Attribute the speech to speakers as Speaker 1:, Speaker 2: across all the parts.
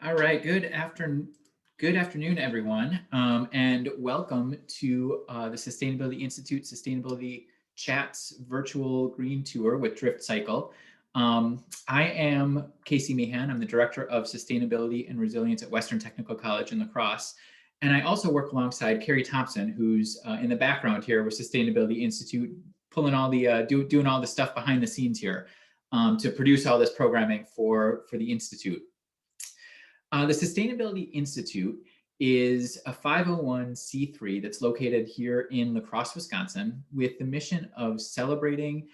Speaker 1: All right, good afternoon, everyone, and welcome to the Sustainability Institute Sustainability Chats virtual green tour with Drift Cycle. I am Casey Meehan. I'm the Director of Sustainability and Resilience at Western Technical College in La Crosse. And I also work alongside Carrie Thompson, who's in the background here with Sustainability Institute, pulling all the, doing all the stuff behind the scenes here to produce all this programming for the Institute. The Sustainability Institute is a 501c3 that's located here in La Crosse, Wisconsin, with the mission of celebrating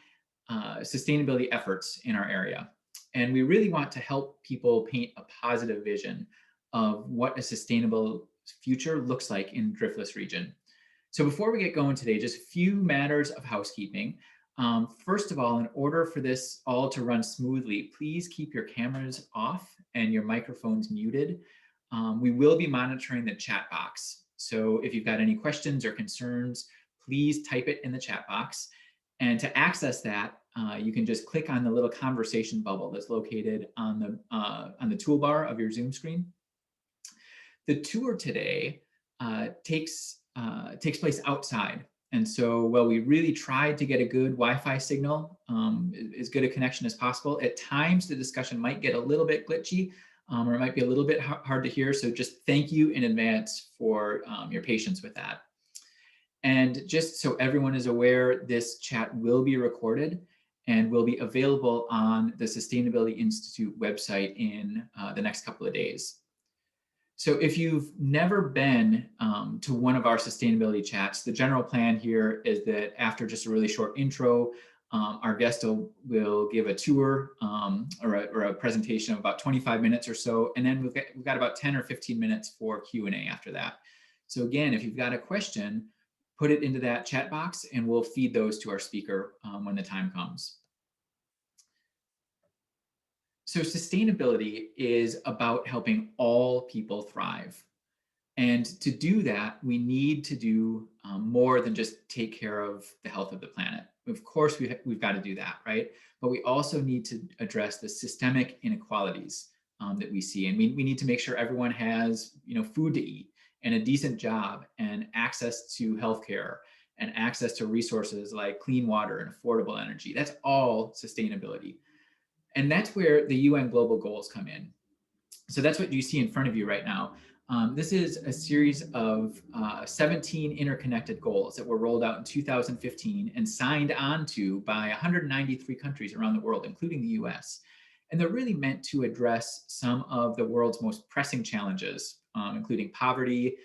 Speaker 1: sustainability efforts in our area. And we really want to help people paint a positive vision of what a sustainable future looks like in Driftless region. So before we get going today, just a few matters of housekeeping. First of all, in order for this all to run smoothly, please keep your cameras off and your microphones muted. We will be monitoring the chat box. So if you've got any questions or concerns, please type it in the chat box. And to access that, you can just click on the little conversation bubble that's located on the toolbar of your Zoom screen. The tour today takes place outside. And so, well, we really tried to get a good Wi-Fi signal, as good a connection as possible. At times, the discussion might get a little bit glitchy, or it might be a little bit hard to hear. So just thank you in advance for your patience with that. And just so everyone is aware, this chat will be recorded and will be available on the Sustainability Institute website in the next couple of days. So if you've never been to one of our sustainability chats, the general plan here is that after just a really short intro, our guest will give a tour or a presentation of about 25 minutes or so, and then we've got about 10 or 15 minutes for Q&A after that. So again, if you've got a question, put it into that chat box and we'll feed those to our speaker when the time comes. So sustainability is about helping all people thrive. And to do that, we need to do more than just take care of the health of the planet. Of course, we've got to do that, right? But we also need to address the systemic inequalities that we see. And we need to make sure everyone has, food to eat and a decent job and access to healthcare and access to resources like clean water and affordable energy. That's all sustainability. And that's where the UN global goals come in. So that's what you see in front of you right now. This is a series of 17 interconnected goals that were rolled out in 2015 and signed onto by 193 countries around the world, including the US. And they're really meant to address some of the world's most pressing challenges, including poverty,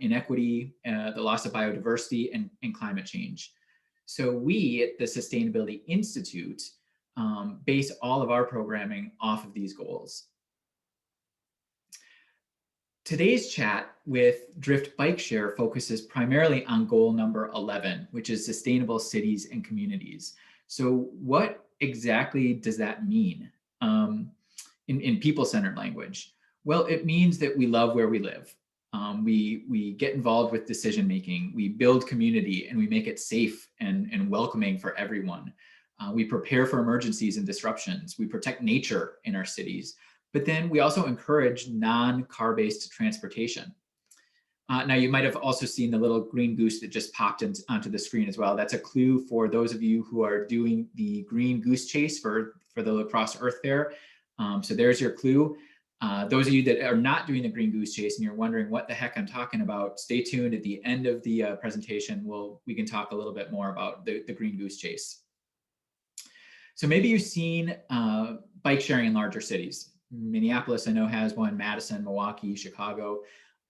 Speaker 1: inequity, the loss of biodiversity, and climate change. So we at the Sustainability Institute base all of our programming off of these goals. Today's chat with Drift Bike Share focuses primarily on goal number 11, which is sustainable cities and communities. So what exactly does that mean in people-centered language? Well, it means that we love where we live. We get involved with decision-making, we build community, and we make it safe and welcoming for everyone. We prepare for emergencies and disruptions. We protect nature in our cities, but then we also encourage non-car-based transportation. Now, you might have also seen the little green goose that just popped onto the screen as well. That's a clue for those of you who are doing the green goose chase for the La Crosse Earth Fair. So there's your clue. Those of you that are not doing the green goose chase and you're wondering what the heck I'm talking about, stay tuned. At the end of the presentation, we can talk a little bit more about the green goose chase. So maybe you've seen bike sharing in larger cities. Minneapolis, I know, has one, Madison, Milwaukee, Chicago.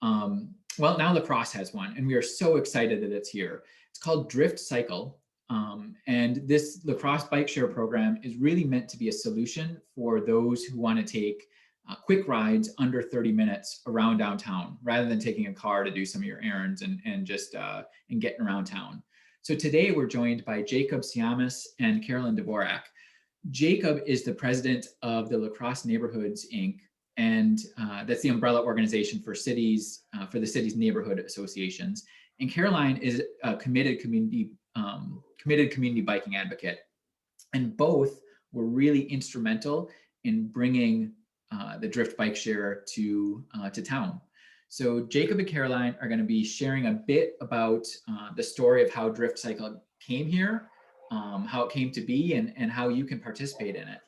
Speaker 1: Well, now La Crosse has one, and we are so excited that it's here. It's called Drift Cycle. And this La Crosse bike share program is really meant to be a solution for those who want to take quick rides under 30 minutes around downtown, rather than taking a car to do some of your errands and just getting around town. So today we're joined by Jacob Siamis and Carolyn Dvorak. Jacob is the president of the La Crosse Neighborhoods, Inc., and that's the umbrella organization for cities, for the city's neighborhood associations. And Caroline is a committed community biking advocate. And both were really instrumental in bringing the Drift bike share to town. So Jacob and Caroline are going to be sharing a bit about the story of how Drift Cycle came here, how it came to be, and how you can participate in it.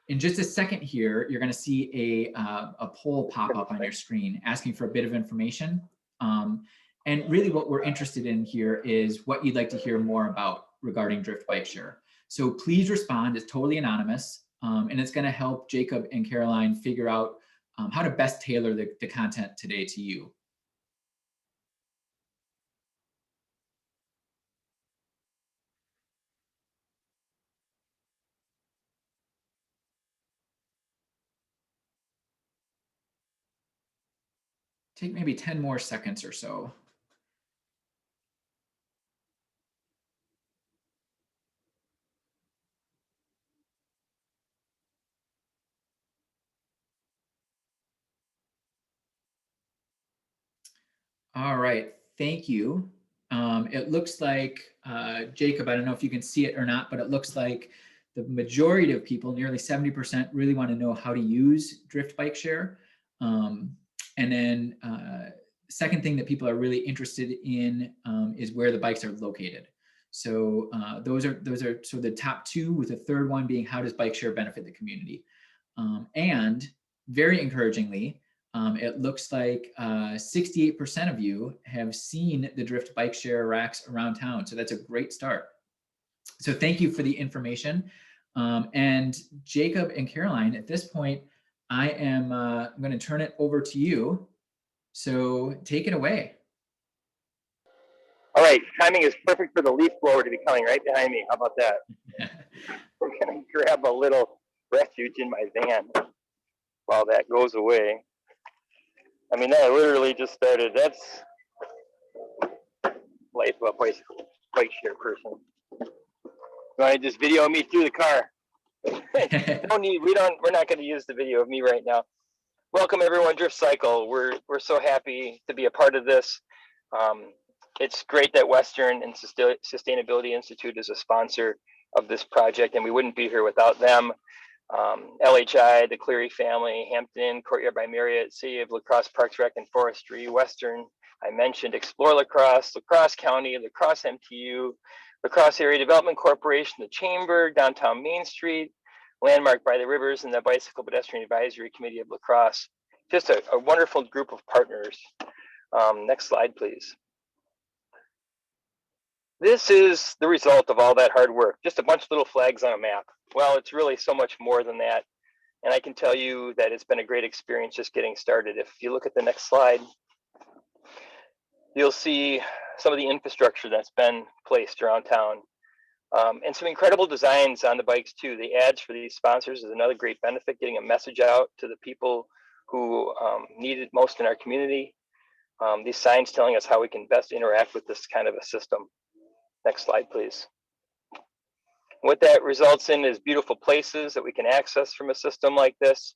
Speaker 1: In just a second here, you're going to see a poll pop up on your screen asking for a bit of information. And really what we're interested in here is what you'd like to hear more about regarding Drift Bike Share. So please respond. It's totally anonymous. And it's going to help Jacob and Caroline figure out how to best tailor the content today to you. Take maybe 10 more seconds or so. All right, thank you. It looks like, Jacob, I don't know if you can see it or not, but it looks like the majority of people, nearly 70%, really want to know how to use Drift Bike Share. And then second thing that people are really interested in is where the bikes are located. So those are so the top two, with the third one being how does bike share benefit the community? And very encouragingly, it looks like 68% of you have seen the Drift bike share racks around town. So that's a great start. So thank you for the information. And Jacob and Caroline, at this point, I'm going to turn it over to you. So take it away.
Speaker 2: All right, timing is perfect for the leaf blower to be coming right behind me. How about that? We're going to grab a little refuge in my van while that goes away. I mean, that literally just started. That's life of a bike share person. You want to just video me through the car? We're not going to use the video of me right now. Welcome everyone, Drift Cycle. We're so happy to be a part of this. It's great that Western and Sustainability Institute is a sponsor of this project, and we wouldn't be here without them. LHI, the Cleary family, Hampton, Courtyard by Marriott, City of La Crosse Parks, Rec and Forestry, Western, I mentioned, Explore La Crosse, La Crosse County, La Crosse MTU, La Crosse Area Development Corporation, the Chamber, Downtown Main Street, Landmark by the Rivers, and the Bicycle Pedestrian Advisory Committee of La Crosse. Just a wonderful group of partners. Next slide, please. This is the result of all that hard work, just a bunch of little flags on a map. Well, it's really so much more than that. And I can tell you that it's been a great experience just getting started. If you look at the next slide, you'll see some of the infrastructure that's been placed around town. And some incredible designs on the bikes too. The ads for these sponsors is another great benefit, getting a message out to the people who need it most in our community. These signs telling us how we can best interact with this kind of a system. Next slide, please. What that results in is beautiful places that we can access from a system like this.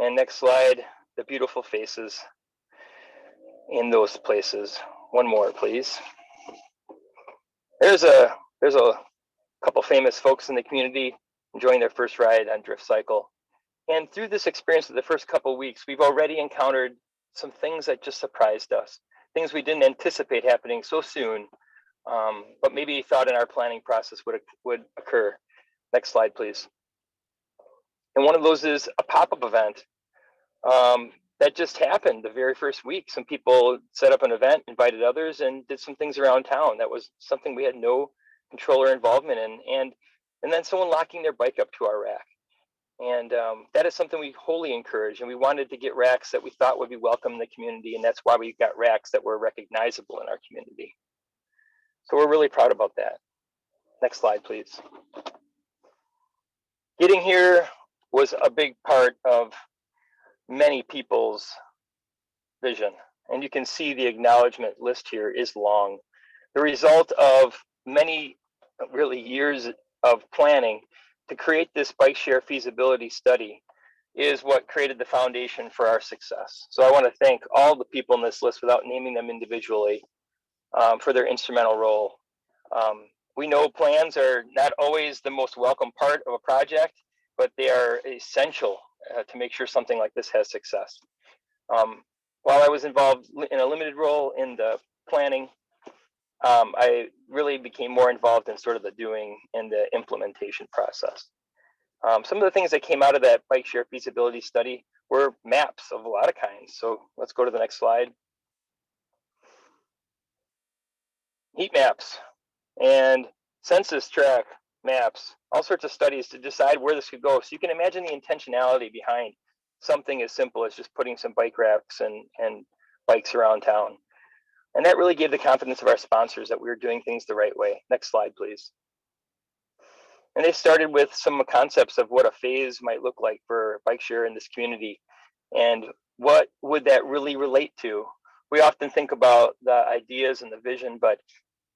Speaker 2: And next slide, the beautiful faces in those places. One more, please. There's a couple famous folks in the community enjoying their first ride on Drift Cycle. And through this experience of the first couple of weeks, we've already encountered some things that just surprised us, things we didn't anticipate happening so soon. But maybe thought in our planning process would occur. Next slide, please. And one of those is a pop-up event that just happened the very first week. Some people set up an event, invited others, and did some things around town. That was something we had no control or involvement in. And then someone locking their bike up to our rack. And that is something we wholly encourage. And we wanted to get racks that we thought would be welcome in the community. And that's why we got racks that were recognizable in our community. So we're really proud about that. Next slide, please. Getting here was a big part of many people's vision. And you can see the acknowledgement list here is long. The result of many really years of planning to create this bike share feasibility study is what created the foundation for our success. So I want to thank all the people in this list without naming them individually for their instrumental role. We know plans are not always the most welcome part of a project, but they are essential to make sure something like this has success. While I was involved in a limited role in the planning, I really became more involved in sort of the doing and the implementation process. Some of the things that came out of that bike share feasibility study were maps of a lot of kinds. So let's go to the next slide. Heat maps and census tract maps, all sorts of studies to decide where this could go. So you can imagine the intentionality behind something as simple as just putting some bike racks and bikes around town. And that really gave the confidence of our sponsors that we were doing things the right way. Next slide, please. And they started with some concepts of what a phase might look like for bike share in this community and what would that really relate to. We often think about the ideas and the vision, but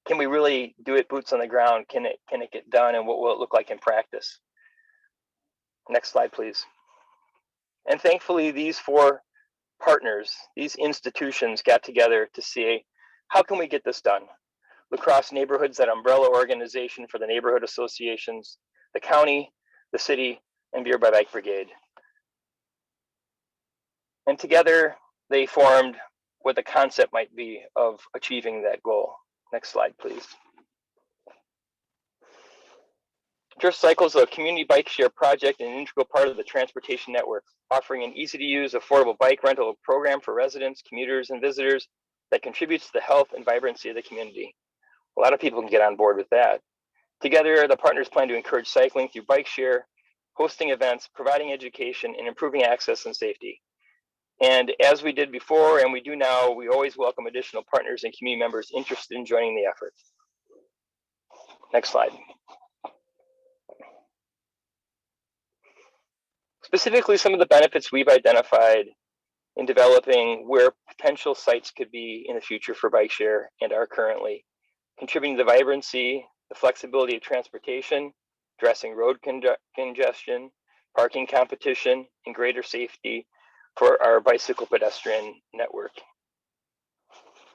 Speaker 2: can we really do it boots on the ground? Can it get done, and what will it look like in practice? Next slide, please. And thankfully, these 4 partners, these institutions got together to see, how can we get this done? La Crosse Neighborhoods, that umbrella organization for the neighborhood associations, the county, the city, and Beer by Bike Brigade. And together they formed what the concept might be of achieving that goal. Next slide, please. Drift Cycle is a community bike share project and an integral part of the transportation network, offering an easy-to-use, affordable bike rental program for residents, commuters, and visitors that contributes to the health and vibrancy of the community. A lot of people can get on board with that. Together, the partners plan to encourage cycling through bike share, hosting events, providing education, and improving access and safety. And as we did before, and we do now, we always welcome additional partners and community members interested in joining the effort. Next slide. Specifically, some of the benefits we've identified in developing where potential sites could be in the future for bike share and are currently: contributing to the vibrancy, the flexibility of transportation, addressing road congestion, parking competition, and greater safety for our bicycle pedestrian network.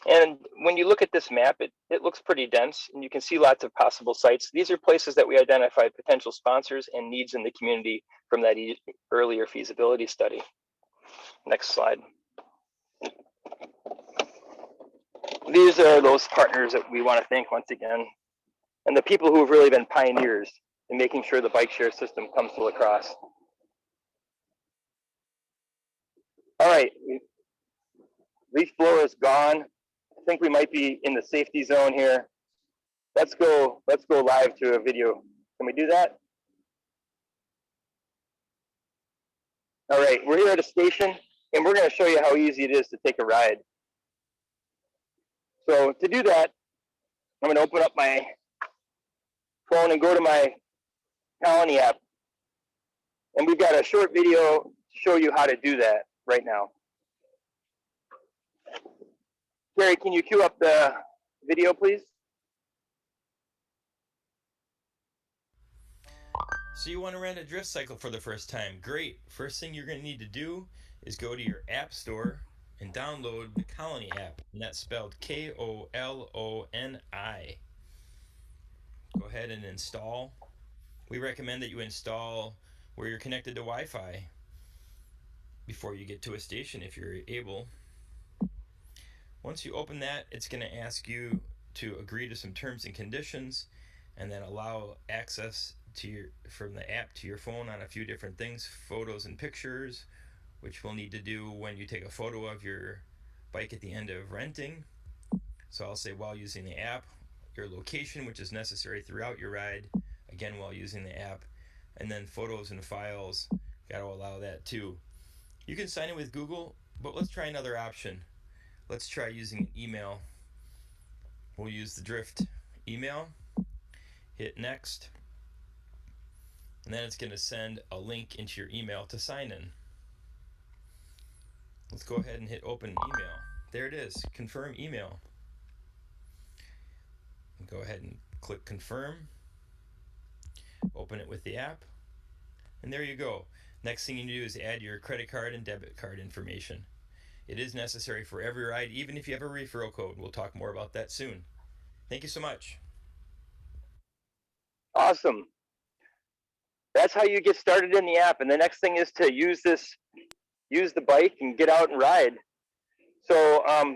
Speaker 2: And when you look at this map, it looks pretty dense, and you can see lots of possible sites. These are places that we identified potential sponsors and needs in the community from that earlier feasibility study. Next slide. These are those partners that we want to thank once again, and the people who have really been pioneers in making sure the bike share system comes to La Crosse. All right, leaf blower is gone. I think we might be in the safety zone here. Let's go live to a video. Can we do that? All right, we're here at a station, and we're going to show you how easy it is to take a ride. So to do that, I'm going to open up my phone and go to my Colony app. And we've got a short video to show you how to do that right now. Terry, can you cue up the video, please?
Speaker 3: So you want to rent a drift cycle for the first time? Great. First thing you're going to need to do is go to your app store and download the Colony app, and that's spelled Koloni. Go ahead and install. We recommend that you install where you're connected to Wi-Fi before you get to a station if you're able. Once you open that, it's going to ask you to agree to some terms and conditions, and then allow access to from the app to your phone on a few different things, photos and pictures, which we'll need to do when you take a photo of your bike at the end of renting. So I'll say while using the app, your location, which is necessary throughout your ride, again while using the app, and then photos and files, got to allow that too. You can sign in with Google, but let's try another option. Let's try using an email. We'll use the Drift email, hit next, and then it's going to send a link into your email to sign in. Let's go ahead and hit open email. There it is, confirm email. Go ahead and click confirm, open it with the app, and there you go. Next thing you do is add your credit card and debit card information. It is necessary for every ride, even if you have a referral code. We'll talk more about that soon. Thank you so much.
Speaker 2: Awesome. that's how you get started in the app. And the next thing is to use the bike and get out and ride. So I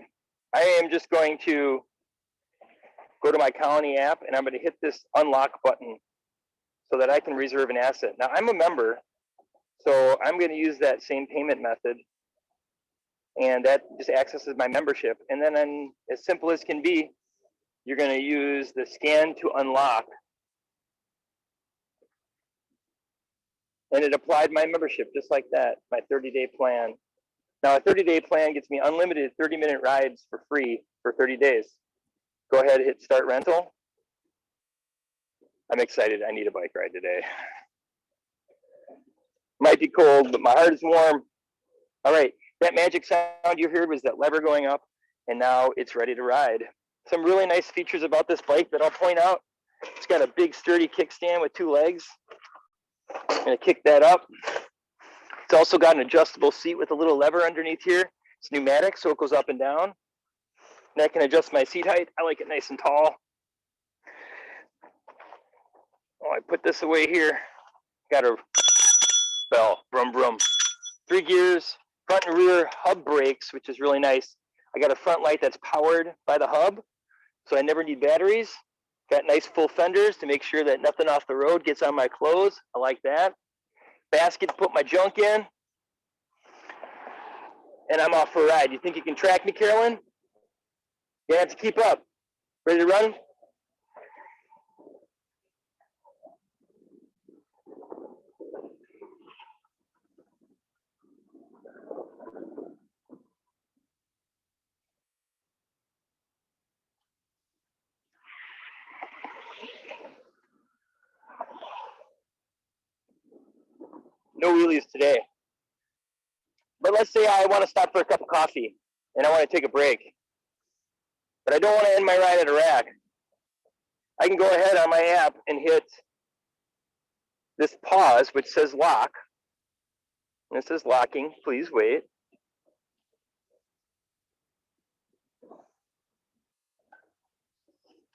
Speaker 2: am just going to go to my Colony app, and I'm going to hit this unlock button so that I can reserve an asset. Now I'm a member, so I'm going to use that same payment method, and that just accesses my membership. And then as simple as can be, you're going to use the scan to unlock. And it applied my membership just like that, my 30-day plan. Now a 30-day plan gets me unlimited 30-minute rides for free for 30 days. Go ahead, hit start rental. I'm excited, I need a bike ride today. Might be cold, but my heart is warm. All right, that magic sound you heard was that lever going up, and now it's ready to ride. Some really nice features about this bike that I'll point out. It's got a big sturdy kickstand with 2 legs. I'm gonna kick that up. It's also got an adjustable seat with a little lever underneath here. It's pneumatic, so it goes up and down. And I can adjust my seat height. I like it nice and tall. Oh, I put this away here. Got a bell, brum brum. 3 gears, front and rear hub brakes, which is really nice. I got a front light that's powered by the hub, so I never need batteries. Got nice full fenders to make sure that nothing off the road gets on my clothes. I like that. Basket to put my junk in. And I'm off for a ride. You think you can track me, Carolyn? You have to keep up. Ready to run? No wheelies today. But let's say I want to stop for a cup of coffee and I want to take a break. But I don't want to end my ride at a rack. I can go ahead on my app and hit this pause, which says lock. And it says locking, please wait.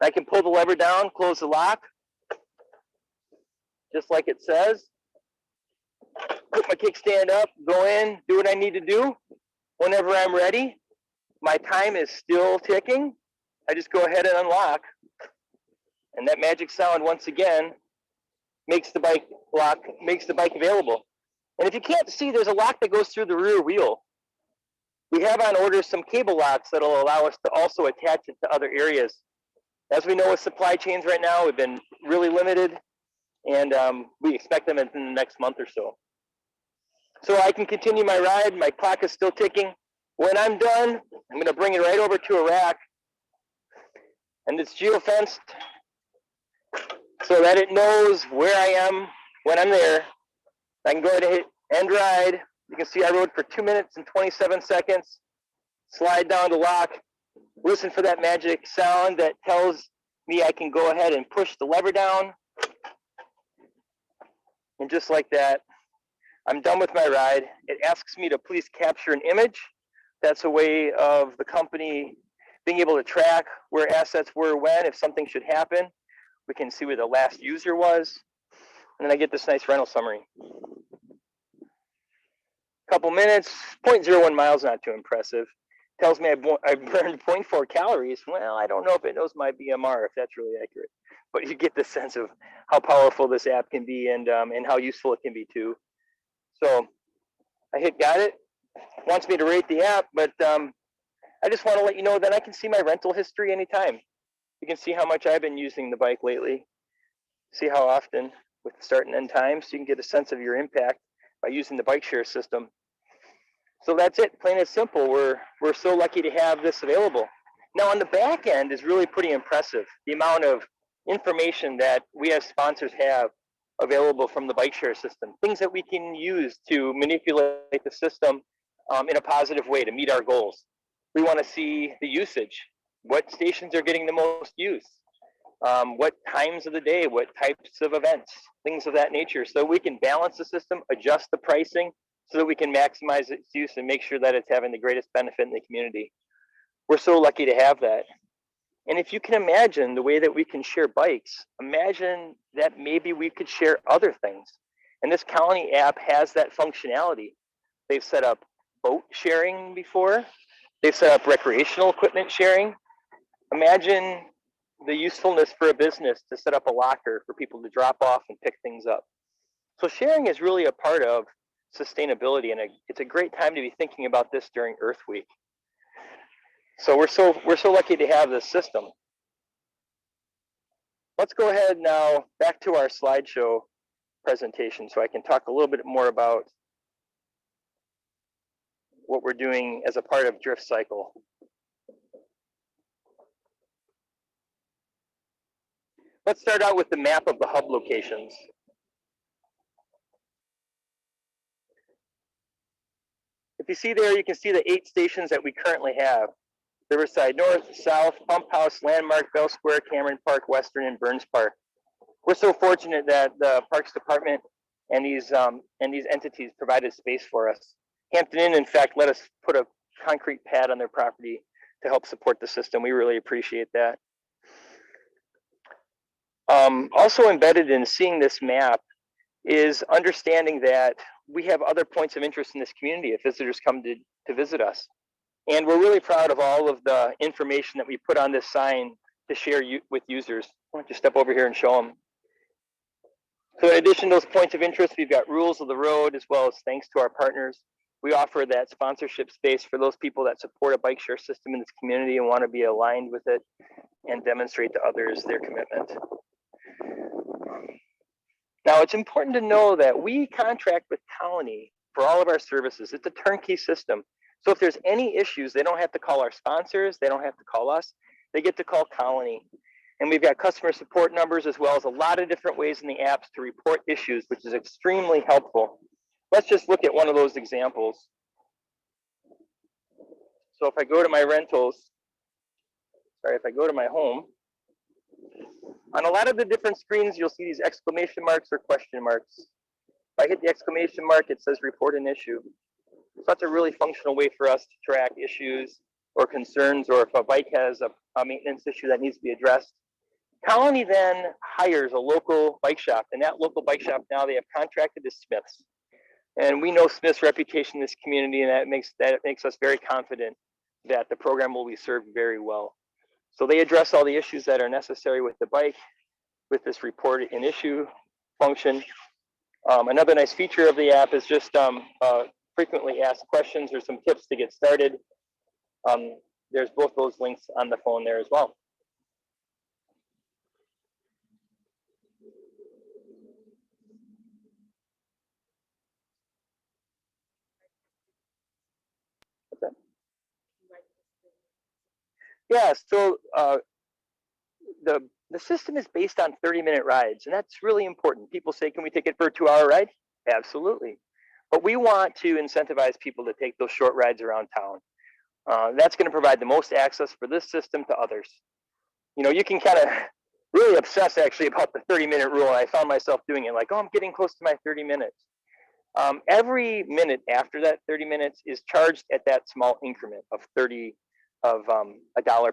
Speaker 2: I can pull the lever down, close the lock, just like it says. Put my kickstand up, go in, do what I need to do. Whenever I'm ready, my time is still ticking. I just go ahead and unlock. And that magic sound, once again, makes the bike lock, makes the bike available. And if you can't see, there's a lock that goes through the rear wheel. We have on order some cable locks that'll allow us to also attach it to other areas. As we know with supply chains right now, we've been really limited, and we expect them in the next month or so. So I can continue my ride. My clock is still ticking. When I'm done, I'm going to bring it right over to a rack, and it's geofenced so that it knows where I am when I'm there. I can go ahead and hit end ride. You can see I rode for 2 minutes and 27 seconds. Slide down the lock. Listen for that magic sound that tells me I can go ahead and push the lever down. And just like that, I'm done with my ride. It asks me to please capture an image. That's a way of the company being able to track where assets were when, if something should happen. We can see where the last user was. And then I get this nice rental summary. Couple minutes, 0.01 miles, not too impressive. Tells me I burned 0.4 calories. Well, I don't know if it knows my BMR, if that's really accurate. But you get the sense of how powerful this app can be and how useful it can be too. So I hit got it. Wants me to rate the app, but I just want to let you know that I can see my rental history anytime. You can see how much I've been using the bike lately. See how often with start and end times. So you can get a sense of your impact by using the bike share system. So that's it, plain and simple. We're so lucky to have this available. Now on the back end is really pretty impressive. The amount of information that we as sponsors have available from the bike share system. Things that we can use to manipulate the system in a positive way to meet our goals. We want to see the usage. What stations are getting the most use? What times of the day? What types of events? Things of that nature. So we can balance the system, adjust the pricing, so that we can maximize its use and make sure that it's having the greatest benefit in the community. We're so lucky to have that. And if you can imagine the way that we can share bikes, imagine that maybe we could share other things. And this Colony app has that functionality. They've set up boat sharing before. They've set up recreational equipment sharing. Imagine the usefulness for a business to set up a locker for people to drop off and pick things up. So sharing is really a part of sustainability, and it's a great time to be thinking about this during Earth Week. So we're so lucky to have this system. Let's go ahead now back to our slideshow presentation so I can talk a little bit more about what we're doing as a part of Drift Cycle. Let's start out with the map of the hub locations. If you see there, you can see the 8 stations that we currently have. Riverside North, South, Pump House, Landmark, Bell Square, Cameron Park, Western, and Burns Park. We're so fortunate that the Parks Department and these entities provided space for us. Hampton Inn, in fact, let us put a concrete pad on their property to help support the system. We really appreciate that. Also embedded in seeing this map is understanding that we have other points of interest in this community if visitors come to visit us. And we're really proud of all of the information that we put on this sign to share with users. Why don't you step over here and show them. So in addition to those points of interest, we've got rules of the road, as well as thanks to our partners. We offer that sponsorship space for those people that support a bike share system in this community and want to be aligned with it and demonstrate to others their commitment. Now, it's important to know that we contract with Colony for all of our services. It's a turnkey system. So if there's any issues, they don't have to call our sponsors. They don't have to call us. They get to call Colony. And we've got customer support numbers, as well as a lot of different ways in the apps to report issues, which is extremely helpful. Let's just look at one of those examples. So if I go to my rentals, if I go to my home, on a lot of the different screens, you'll see these exclamation marks or question marks. If I hit the exclamation mark, it says report an issue. So that's a really functional way for us to track issues or concerns, or if a bike has a maintenance issue that needs to be addressed. Colony then hires a local bike shop, and that local bike shop now, they have contracted to Smith's. And we know Smith's reputation in this community, and that makes us very confident that the program will be served very well. So they address all the issues that are necessary with the bike with this report an issue function. Another nice feature of the app is just frequently asked questions or some tips to get started. There's both those links on the phone there as well. What's that? Yeah, so the system is based on 30-minute rides, and that's really important. People say, can we take it for a 2-hour ride? Absolutely. But we want to incentivize people to take those short rides around town. That's going to provide the most access for this system to others. You know, you can kind of really obsess actually about the 30-minute rule, and I found myself doing it like, oh, I'm getting close to my 30 minutes. Every minute after that 30 minutes is charged at that small increment of $1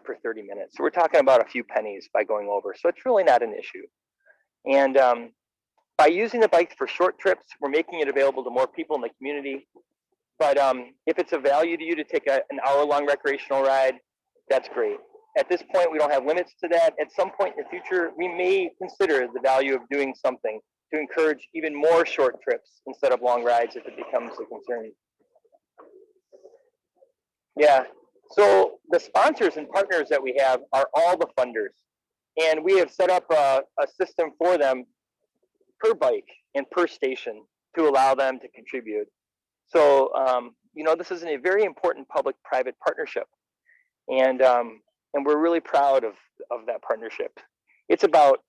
Speaker 2: per 30 minutes. So we're talking about a few pennies by going over. So it's really not an issue. And by using the bike for short trips, we're making it available to more people in the community. But if it's of value to you to take an hour-long recreational ride, that's great. At this point, we don't have limits to that. At some point in the future, we may consider the value of doing something to encourage even more short trips instead of long rides if it becomes a concern. Yeah. So the sponsors and partners that we have are all the funders. And we have set up a system for them per bike and per station to allow them to contribute. So, you know, this is a very important public-private partnership. And we're really proud of that partnership. It's about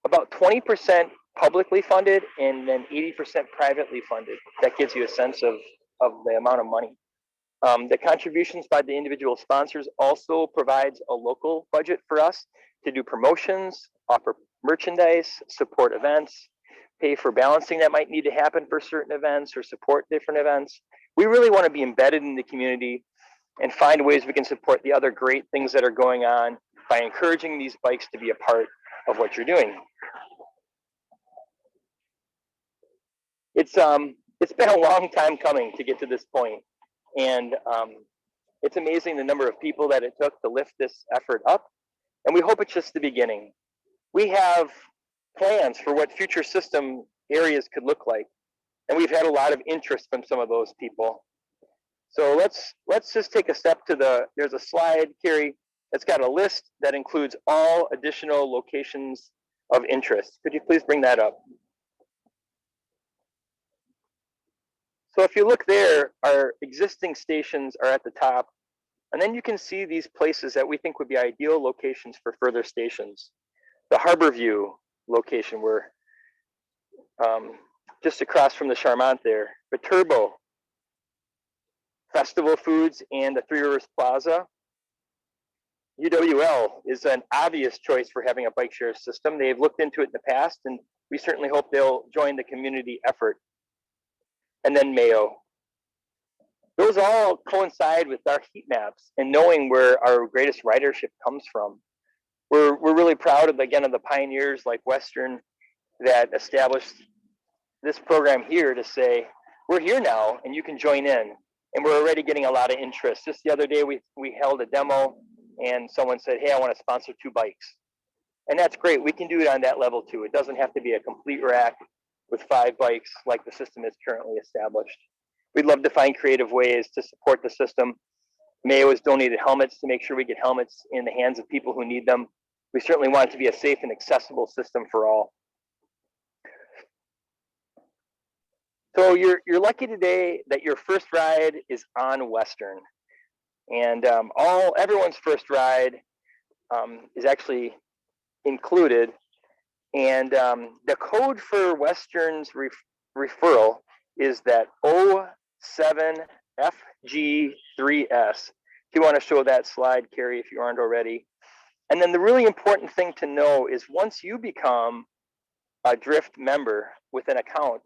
Speaker 2: 20% publicly funded and then 80% privately funded. That gives you a sense of the amount of money. The contributions by the individual sponsors also provides a local budget for us to do promotions, offer merchandise, support events, pay for balancing that might need to happen for certain events or support different events. We really want to be embedded in the community and find ways we can support the other great things that are going on by encouraging these bikes to be a part of what you're doing. It's been a long time coming to get to this point, and it's amazing the number of people that it took to lift this effort up, and we hope it's just the beginning. We have plans for what future system areas could look like, and we've had a lot of interest from some of those people. So let's just take a step to there's a slide, Carrie, that's got a list that includes all additional locations of interest. Could you please bring that up? So if you look there, our existing stations are at the top, and then you can see these places that we think would be ideal locations for further stations. The Harborview location, we're just across from the Charmant there. Viterbo, Festival Foods, and the Three Rivers Plaza. UWL is an obvious choice for having a bike share system. They've looked into it in the past, and we certainly hope they'll join the community effort. And then Mayo. Those all coincide with our heat maps and knowing where our greatest ridership comes from. We're really proud of, again, of the pioneers like Western that established this program here to say, we're here now and you can join in. And we're already getting a lot of interest. Just the other day, we held a demo and someone said, hey, I want to sponsor 2 bikes. And that's great. We can do it on that level too. It doesn't have to be a complete rack with 5 bikes like the system is currently established. We'd love to find creative ways to support the system. Mayo has donated helmets to make sure we get helmets in the hands of people who need them. We certainly want it to be a safe and accessible system for all. So you're lucky today that your first ride is on Western. And everyone's first ride is actually included. And the code for Western's referral is that O7FG3S. If you want to show that slide, Carrie, if you aren't already. And then the really important thing to know is once you become a Drift member with an account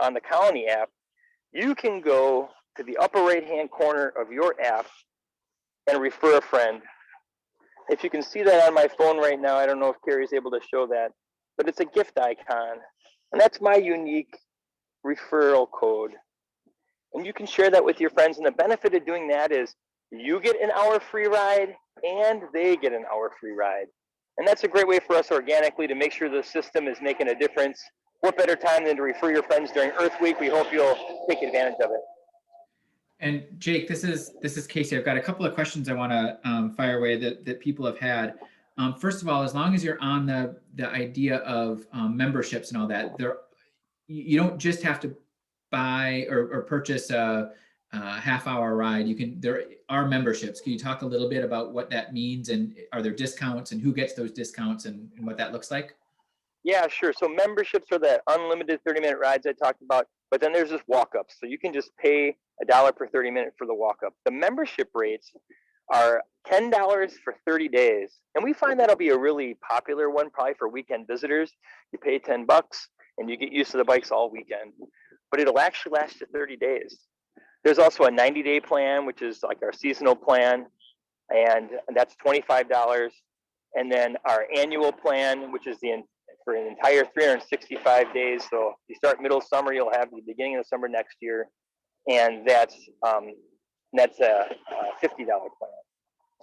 Speaker 2: on the county app, you can go to the upper right-hand corner of your app and refer a friend. If you can see that on my phone right now, I don't know if Carrie's able to show that, but it's a gift icon. And that's my unique referral code. And you can share that with your friends. And the benefit of doing that is you get an hour free ride and they get an hour free ride. And that's a great way for us organically to make sure the system is making a difference. What better time than to refer your friends during Earth Week? We hope you'll take advantage of it.
Speaker 1: And Jake, this is Casey. I've got a couple of questions I want to fire away that people have had. First of all, as long as you're on the idea of memberships and all that, you don't just have to buy or purchase a half-hour ride. There are memberships. Can you talk a little bit about what that means, and are there discounts, and who gets those discounts, and what that looks like?
Speaker 2: Yeah, sure. So memberships are the unlimited 30-minute rides I talked about, but then there's just walk-ups. So you can just pay $1 per 30 minute for the walk-up. The membership rates are $10 for 30 days. And we find that'll be a really popular one, probably for weekend visitors. You pay $10 and you get used to the bikes all weekend, but it'll actually last you 30 days. There's also a 90-day plan, which is like our seasonal plan, and that's $25. And then our annual plan, which is for an entire 365 days. So if you start middle of summer, you'll have the beginning of the summer next year. And that's a $50 plan.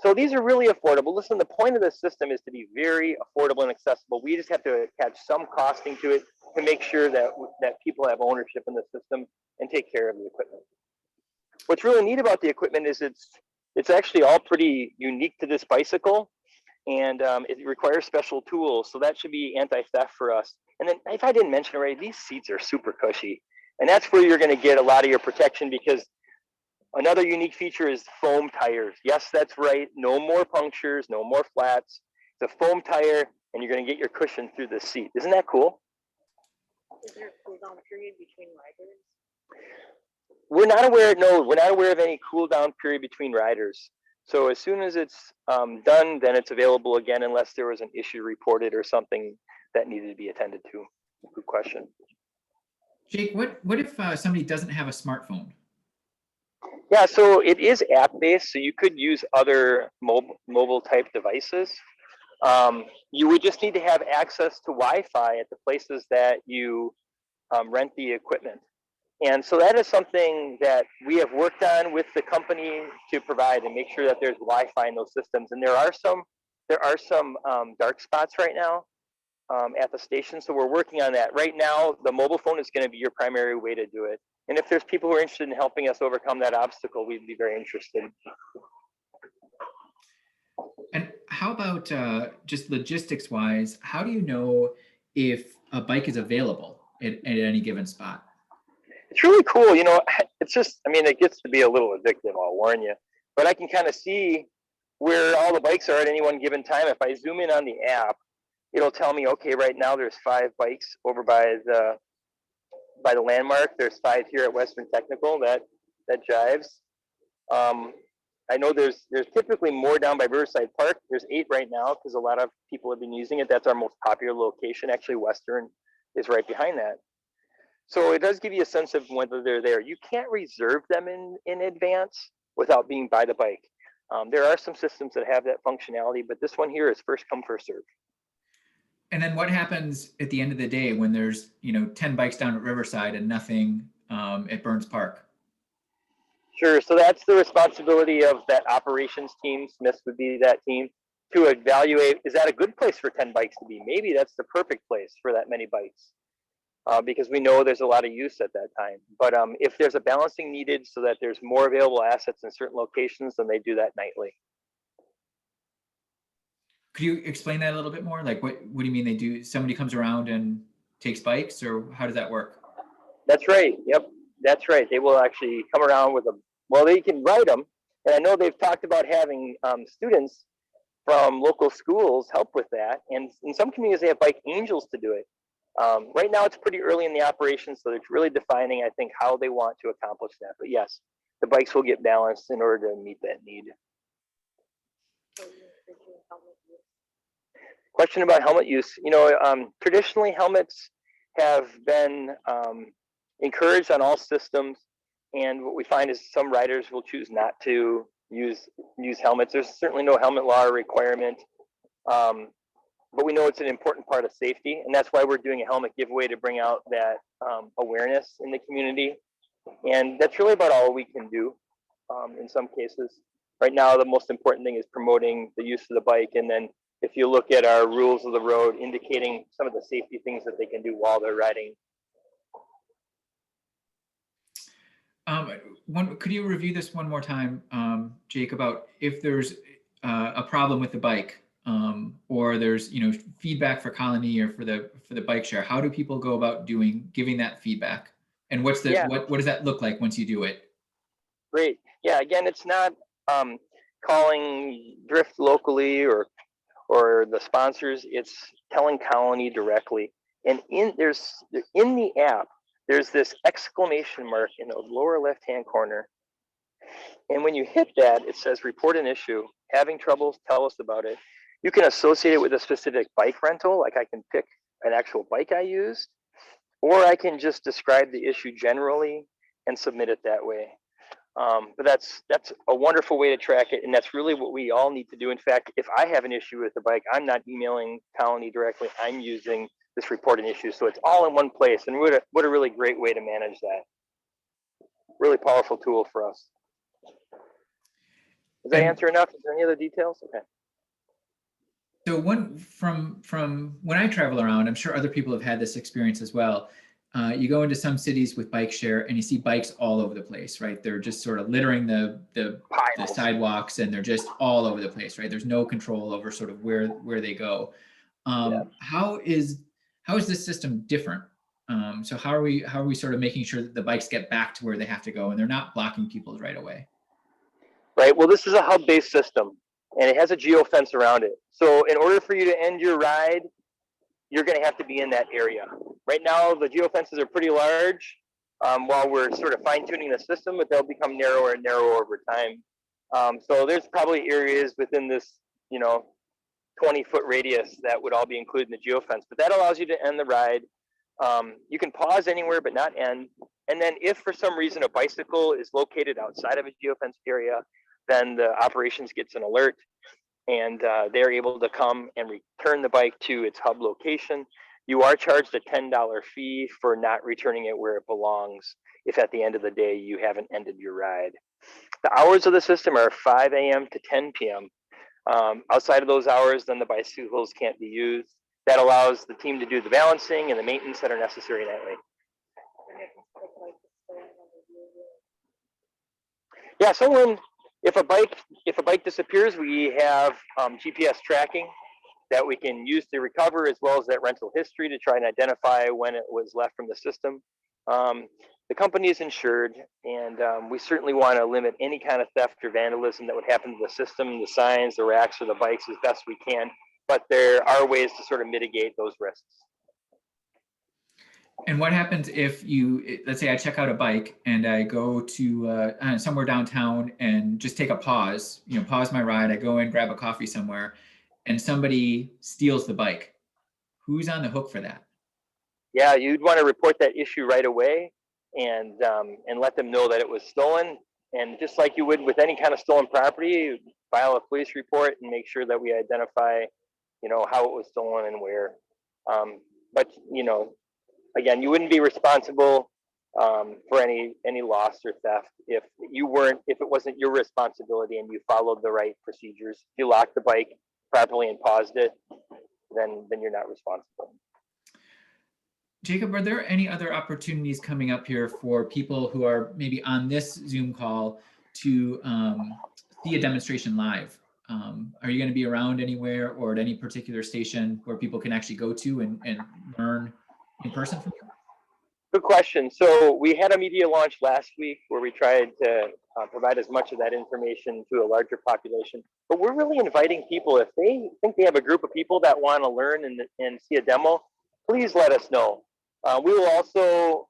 Speaker 2: So these are really affordable. Listen, the point of this system is to be very affordable and accessible. We just have to attach some costing to it to make sure that people have ownership in the system and take care of the equipment. What's really neat about the equipment is it's actually all pretty unique to this bicycle. And it requires special tools, so that should be anti-theft for us. And then if I didn't mention already, these seats are super cushy. And that's where you're gonna get a lot of your protection, because another unique feature is foam tires. Yes, that's right, no more punctures, no more flats. It's a foam tire, and you're gonna get your cushion through the seat. Isn't that cool?
Speaker 4: Is there a cool down period between riders?
Speaker 2: We're not aware of any cool down period between riders. So as soon as it's done, then it's available again, unless there was an issue reported or something that needed to be attended to. Good question.
Speaker 1: Jake, what if somebody doesn't have a smartphone?
Speaker 2: Yeah, so it is app-based, so you could use other mobile type devices. You would just need to have access to Wi-Fi at the places that you rent the equipment. And so that is something that we have worked on with the company to provide and make sure that there's Wi-Fi in those systems. And there are some dark spots right now at the station. So we're working on that. Right now, the mobile phone is going to be your primary way to do it. And if there's people who are interested in helping us overcome that obstacle, we'd be very interested.
Speaker 1: And how about just logistics wise, how do you know if a bike is available at any given spot?
Speaker 2: It's really cool. You know, it's just, I mean, it gets to be a little addictive, I'll warn you. But I can kind of see where all the bikes are at any one given time. If I zoom in on the app, it'll tell me, okay, right now there's 5 bikes over by the landmark. There's 5 here at Western Technical. That jives. I know there's typically more down by Riverside Park. There's 8 right now because a lot of people have been using it. That's our most popular location. Actually, Western is right behind that. So it does give you a sense of whether they're there. You can't reserve them in advance without being by the bike. There are some systems that have that functionality, but this one here is first come, first serve.
Speaker 1: And then what happens at the end of the day when there's 10 bikes down at Riverside and nothing at Burns Park?
Speaker 2: Sure. So that's the responsibility of that operations team. Smith would be that team to evaluate, is that a good place for 10 bikes to be? Maybe that's the perfect place for that many bikes. Because we know there's a lot of use at that time. But if there's a balancing needed so that there's more available assets in certain locations, then they do that nightly.
Speaker 1: Could you explain that a little bit more? Like what do you mean they do? Somebody comes around and takes bikes, or how does that work?
Speaker 2: That's right. Yep, that's right. They will actually come around with they can ride them. And I know they've talked about having students from local schools help with that. And in some communities, they have bike angels to do it. Right now, it's pretty early in the operation, so it's really defining, I think, how they want to accomplish that. But yes, the bikes will get balanced in order to meet that need. Question about helmet use. Traditionally, helmets have been encouraged on all systems, and what we find is some riders will choose not to use helmets. There's certainly no helmet law or requirement. But we know it's an important part of safety, and that's why we're doing a helmet giveaway to bring out that awareness in the community. And that's really about all we can do in some cases. Right now, the most important thing is promoting the use of the bike. And then if you look at our rules of the road, indicating some of the safety things that they can do while they're riding.
Speaker 1: Could you review this one more time, Jake, about if there's a problem with the bike? Or there's feedback for Colony or for the bike share. How do people go about giving that feedback? And what does that look like once you do it?
Speaker 2: Great. Yeah. Again, it's not calling Drift locally or the sponsors. It's telling Colony directly. And in the app, there's this exclamation mark in the lower left-hand corner. And when you hit that, it says report an issue. Having troubles, tell us about it. You can associate it with a specific bike rental, like I can pick an actual bike I used, or I can just describe the issue generally and submit it that way. But that's a wonderful way to track it, and that's really what we all need to do. In fact, if I have an issue with the bike, I'm not emailing Colony directly. I'm using this report an issue, so it's all in one place. And what a really great way to manage that. Really powerful tool for us. Does that answer enough? Is there any other details? Okay.
Speaker 1: So from when I travel around, I'm sure other people have had this experience as well. You go into some cities with bike share and you see bikes all over the place, right? They're just sort of littering the sidewalks, and they're just all over the place, right? There's no control over sort of where they go. How is this system different? So how are we sort of making sure that the bikes get back to where they have to go and they're not blocking people right away?
Speaker 2: Right. Well, this is a hub-based system, and it has a geofence around it. So in order for you to end your ride, you're going to have to be in that area. Right now, the geofences are pretty large while we're sort of fine-tuning the system, but they'll become narrower and narrower over time. So there's probably areas within this, 20-foot radius that would all be included in the geofence, but that allows you to end the ride. You can pause anywhere but not end. And then if for some reason a bicycle is located outside of a geofence area, then the operations gets an alert, and they're able to come and return the bike to its hub location. You are charged a $10 fee for not returning it where it belongs if at the end of the day you haven't ended your ride. The hours of the system are 5 a.m. to 10 p.m. Outside of those hours, then the bicycles can't be used. That allows the team to do the balancing and the maintenance that are necessary nightly. Yeah, so if a bike disappears, we have GPS tracking that we can use to recover, as well as that rental history to try and identify when it was left from the system. The company is insured, and we certainly want to limit any kind of theft or vandalism that would happen to the system, the signs, the racks, or the bikes as best we can. But there are ways to sort of mitigate those risks.
Speaker 1: And what happens if let's say I check out a bike and I go to somewhere downtown and just take a pause, pause my ride. I go and grab a coffee somewhere and somebody steals the bike. Who's on the hook for that?
Speaker 2: Yeah, you'd want to report that issue right away and let them know that it was stolen. And just like you would with any kind of stolen property, file a police report and make sure that we identify, how it was stolen and where. But again, you wouldn't be responsible for any loss or theft if it wasn't your responsibility and you followed the right procedures. If you locked the bike properly and paused it, then you're not responsible.
Speaker 1: Jacob, are there any other opportunities coming up here for people who are maybe on this Zoom call to see a demonstration live? Are you going to be around anywhere or at any particular station where people can actually go to and learn in person from you?
Speaker 2: Good question. So we had a media launch last week where we tried to provide as much of that information to a larger population. But we're really inviting people, if they think they have a group of people that want to learn and see a demo, please let us know. We will also,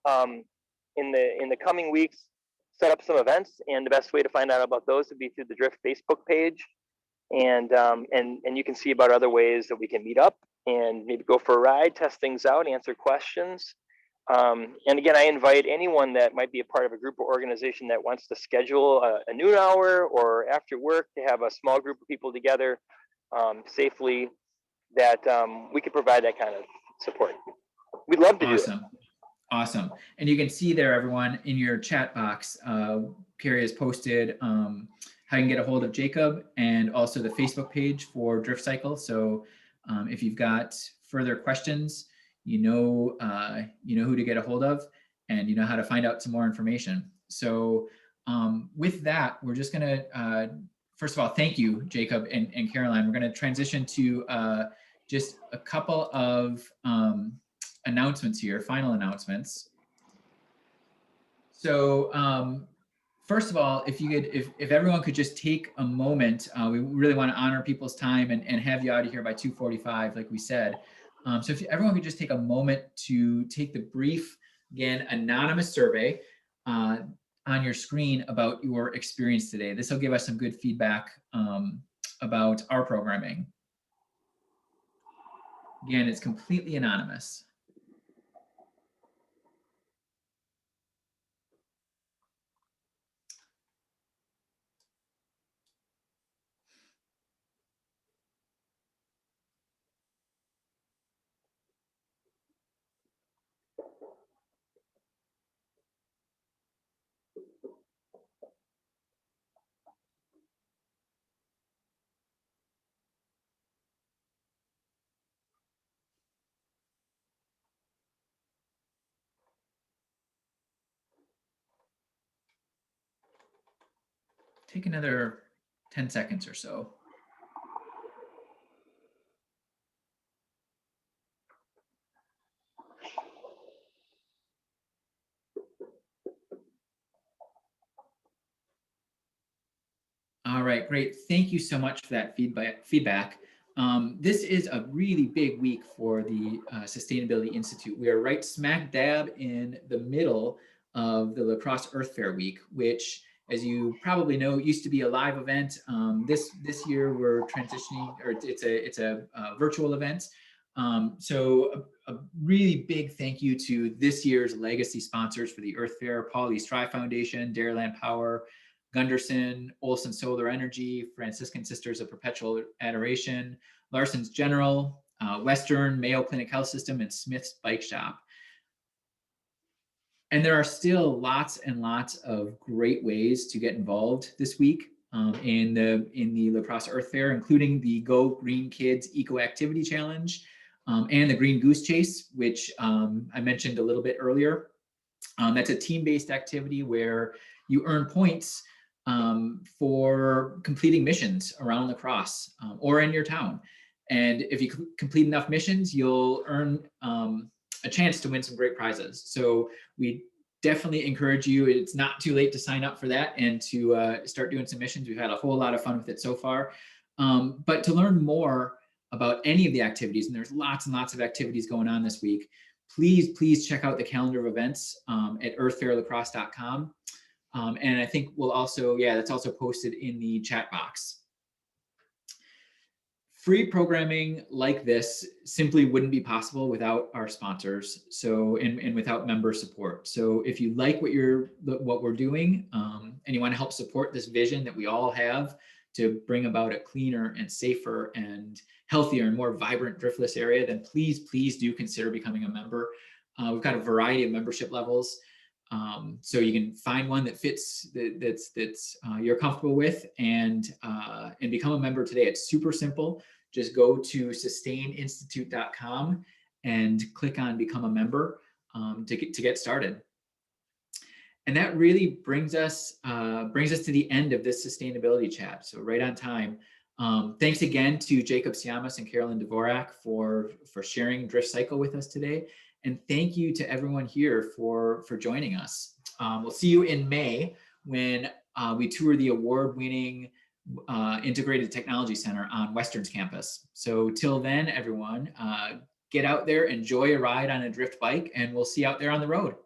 Speaker 2: in the coming weeks, set up some events, and the best way to find out about those would be through the Drift Facebook page. And you can see about other ways that we can meet up and maybe go for a ride, test things out, answer questions. And again, I invite anyone that might be a part of a group or organization that wants to schedule a noon hour or after work to have a small group of people together safely, that we could provide that kind of support. We'd love to do it.
Speaker 1: Awesome. And you can see there, everyone, in your chat box, Carrie has posted how you can get a hold of Jacob and also the Facebook page for Drift Cycle. So if you've got further questions, you know who to get a hold of, and you know how to find out some more information. So with that, we're just going to, first of all, thank you, Jacob and Caroline. We're going to transition to just a couple of announcements here, final announcements. So first of all, if everyone could just take a moment, we really want to honor people's time and have you out of here by 2:45, like we said. So if everyone could just take a moment to take the brief, again, anonymous survey on your screen about your experience today. This will give us some good feedback about our programming. Again, it's completely anonymous. Take another 10 seconds or so. All right, great. Thank you so much for that feedback. This is a really big week for the Sustainability Institute. We are right smack dab in the middle of the La Crosse Earth Fair week, which, as you probably know, used to be a live event. This year we're transitioning, or it's a virtual event. So a really big thank you to this year's legacy sponsors for the Earth Fair: Paul East Tri Foundation, Dairyland Power, Gunderson, Olson Solar Energy, Franciscan Sisters of Perpetual Adoration, Larson's General, Western, Mayo Clinic Health System, and Smith's Bike Shop. And there are still lots and lots of great ways to get involved this week in the La Crosse Earth Fair, including the Go Green Kids Eco Activity Challenge and the Green Goose Chase, which I mentioned a little bit earlier. That's a team-based activity where you earn points for completing missions around La Crosse or in your town. And if you complete enough missions, you'll earn a chance to win some great prizes. So we definitely encourage you. It's not too late to sign up for that and to start doing some missions. We've had a whole lot of fun with it so far. But to learn more about any of the activities, and there's lots and lots of activities going on this week, please check out the calendar of events at earthfairlacrosse.com. And I think we'll also, that's also posted in the chat box. Free programming like this simply wouldn't be possible without our sponsors, so and without member support. So if you like what we're doing and you want to help support this vision that we all have to bring about a cleaner and safer and healthier and more vibrant Driftless area, then please do consider becoming a member. We've got a variety of membership levels. So you can find one that fits that's you're comfortable with and become a member today. It's super simple. Just go to sustaininstitute.com and click on become a member to get started. And that really brings us to the end of this sustainability chat. So right on time. Thanks again to Jacob Siamas and Carolyn Dvorak for sharing Drift Cycle with us today. And thank you to everyone here for joining us. We'll see you in May when we tour the award-winning Integrated Technology Center on Western's campus. So till then, everyone, get out there, enjoy a ride on a drift bike, and we'll see you out there on the road.